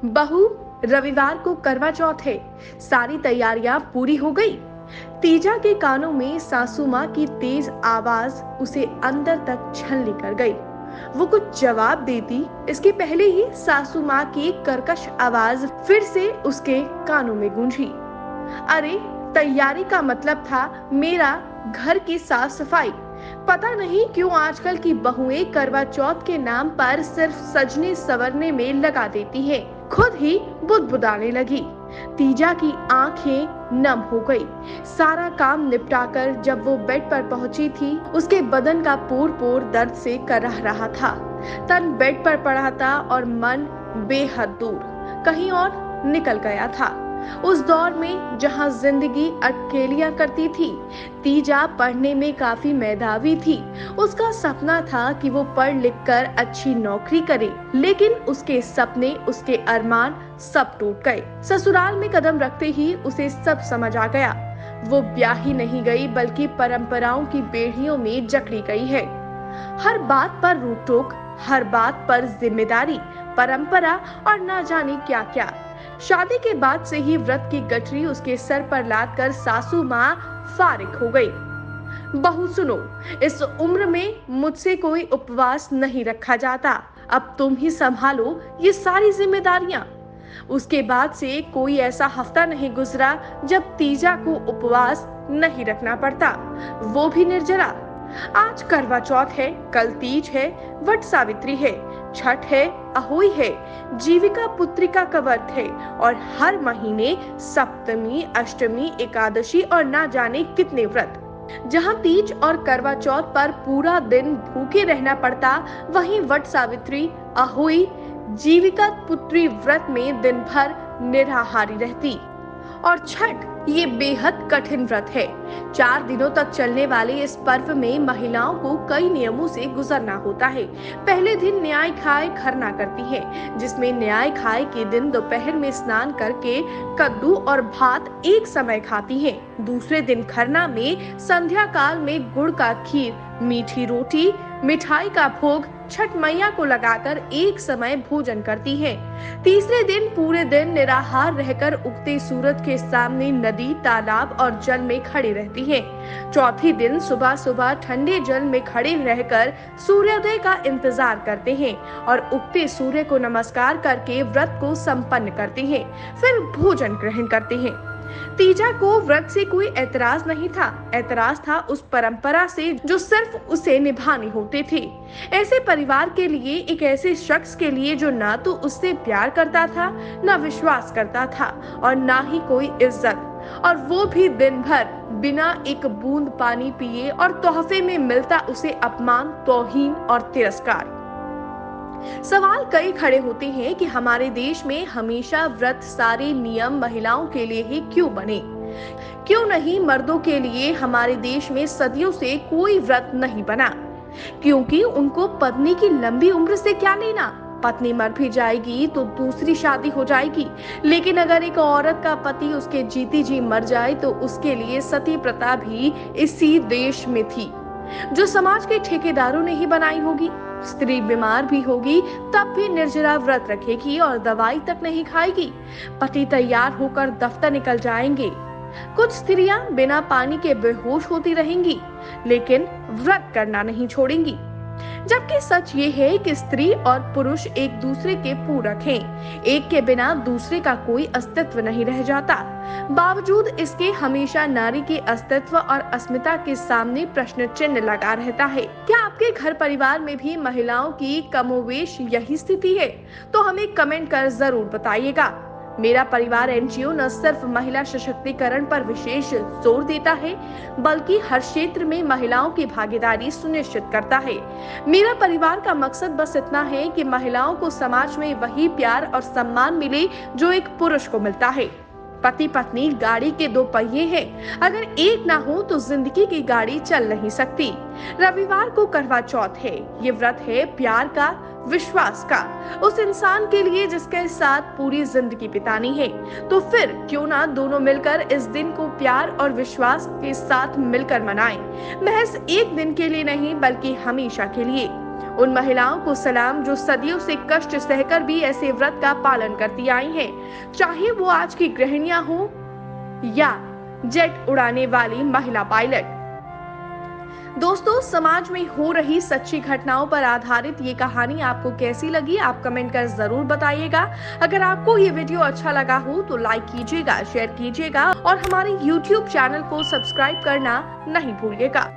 बहू, रविवार को करवा चौथ है, सारी तैयारियां पूरी हो गई। तीजा के कानों में सासू माँ की तेज आवाज उसे अंदर तक छलनी कर गई। वो कुछ जवाब देती इसके पहले ही सासू माँ की कर्कश आवाज फिर से उसके कानों में गूंजी। अरे, तैयारी का मतलब था मेरा घर की साफ सफाई। पता नहीं क्यों आजकल की बहुएं करवा चौथ के नाम पर सिर्फ सजने संवरने में लगा देती हैं। खुद ही बुदबुदाने लगी। तीजा की आंखें नम हो गई। सारा काम निपटाकर जब वो बेड पर पहुंची थी, उसके बदन का पोर पोर दर्द से कराह रहा था। तन बेड पर पड़ा था और मन बेहद दूर कहीं और निकल गया था। उस दौर में जहां जिंदगी अटकेलियां करती थी, तीजा पढ़ने में काफी मेधावी थी। उसका सपना था कि वो पढ़ लिख कर अच्छी नौकरी करे, लेकिन उसके सपने, उसके अरमान सब टूट गए। ससुराल में कदम रखते ही उसे सब समझ आ गया। वो ब्याही नहीं गई बल्कि परंपराओं की बेड़ियों में जकड़ी गई है। हर बात पर रोक टोक, हर बात पर जिम्मेदारी, परंपरा और ना जाने क्या क्या। शादी के बाद से ही व्रत की गठरी उसके सर पर लादकर सासू माँ फारिग हो गई। बहू सुनो, इस उम्र में मुझसे कोई उपवास नहीं रखा जाता। अब तुम ही संभालो ये सारी जिम्मेदारियां। उसके बाद से कोई ऐसा हफ्ता नहीं गुजरा जब तीजा को उपवास नहीं रखना पड़ता, वो भी निर्जला। आज करवा चौथ है, कल तीज है, वट सावित्री है, छठ है, अहोई है, जीविका पुत्रिका का व्रत है और हर महीने सप्तमी, अष्टमी, एकादशी और ना जाने कितने व्रत। जहाँ तीज और करवा चौथ पर पूरा दिन भूखे रहना पड़ता, वहीं वट सावित्री, अहोई, जीविका पुत्री व्रत में दिन भर निराहारी रहती। और छठ ये बेहद कठिन व्रत है। 4 दिनों तक चलने वाले इस पर्व में महिलाओं को कई नियमों से गुजरना होता है। पहले दिन न्याय खाए खरना करती है, जिसमें न्याय खाए के दिन दोपहर में स्नान करके कद्दू और भात एक समय खाती हैं। दूसरे दिन खरना में संध्या काल में गुड़ का खीर, मीठी रोटी, मिठाई का भोग छठ मैया को लगाकर एक समय भोजन करती हैं। तीसरे दिन पूरे दिन निराहार रहकर उगते सूरज के सामने नदी, तालाब और जल में खड़ी रहती हैं। चौथे दिन सुबह सुबह ठंडे जल में खड़े रहकर सूर्योदय का इंतजार करते हैं और उगते सूर्य को नमस्कार करके व्रत को संपन्न करते हैं। फिर भोजन ग्रहण करते हैं। तीजा को व्रत से कोई ऐतराज नहीं था। ऐतराज था उस परंपरा से जो सिर्फ उसे निभाने होते थे। ऐसे परिवार के लिए, एक ऐसे शख्स के लिए जो ना तो उससे प्यार करता था, ना विश्वास करता था और ना ही कोई इज्जत, और वो भी दिन भर बिना एक बूंद पानी पिए, और तोहफे में मिलता उसे अपमान, तौहीन और तिरस्कार। सवाल कई खड़े होते हैं कि हमारे देश में हमेशा व्रत, सारे नियम महिलाओं के लिए ही क्यों बने? क्यों नहीं मर्दों के लिए हमारे देश में सदियों से कोई व्रत नहीं बना? क्योंकि उनको पत्नी की लंबी उम्र से क्या लेना? पत्नी मर भी जाएगी तो दूसरी शादी हो जाएगी, लेकिन अगर एक औरत का पति उसके जीती जी मर जाए तो उसके लिए सती प्रथा भी इसी देश में थी, जो समाज के ठेकेदारों ने ही बनाई होगी। स्त्री बीमार भी होगी तब भी निर्जला व्रत रखेगी और दवाई तक नहीं खाएगी। पति तैयार होकर दफ्तर निकल जाएंगे। कुछ स्त्रियां बिना पानी के बेहोश होती रहेंगी, लेकिन व्रत करना नहीं छोड़ेंगी। जबकि सच ये है कि स्त्री और पुरुष एक दूसरे के पूरक हैं। एक के बिना दूसरे का कोई अस्तित्व नहीं रह जाता। बावजूद इसके हमेशा नारी के अस्तित्व और अस्मिता के सामने प्रश्न चिन्ह लगा रहता है। क्या आपके घर परिवार में भी महिलाओं की कमोवेश यही स्थिति है? तो हमें कमेंट कर जरूर बताइएगा। मेरा परिवार एनजीओ न सिर्फ महिला सशक्तिकरण पर विशेष जोर देता है, बल्कि हर क्षेत्र में महिलाओं की भागीदारी सुनिश्चित करता है। मेरा परिवार का मकसद बस इतना है कि महिलाओं को समाज में वही प्यार और सम्मान मिले जो एक पुरुष को मिलता है। पति पत्नी गाड़ी के 2 पहिए हैं, अगर एक ना हो तो जिंदगी की गाड़ी चल नहीं सकती। रविवार को करवा चौथ है। ये व्रत है प्यार का, विश्वास का, उस इंसान के लिए जिसके साथ पूरी जिंदगी बितानी है। तो फिर क्यों ना दोनों मिलकर इस दिन को प्यार और विश्वास के साथ मिलकर मनाएं। महज एक दिन के लिए नहीं, बल्कि हमेशा के लिए। उन महिलाओं को सलाम जो सदियों से कष्ट सहकर भी ऐसे व्रत का पालन करती आई हैं, चाहे वो आज की गृहिणियां हो या जेट उड़ाने वाली महिला पायलट। दोस्तों, समाज में हो रही सच्ची घटनाओं पर आधारित ये कहानी आपको कैसी लगी, आप कमेंट कर जरूर बताइएगा। अगर आपको ये वीडियो अच्छा लगा हो तो लाइक कीजिएगा, शेयर कीजिएगा और हमारे YouTube चैनल को सब्सक्राइब करना नहीं भूलिएगा।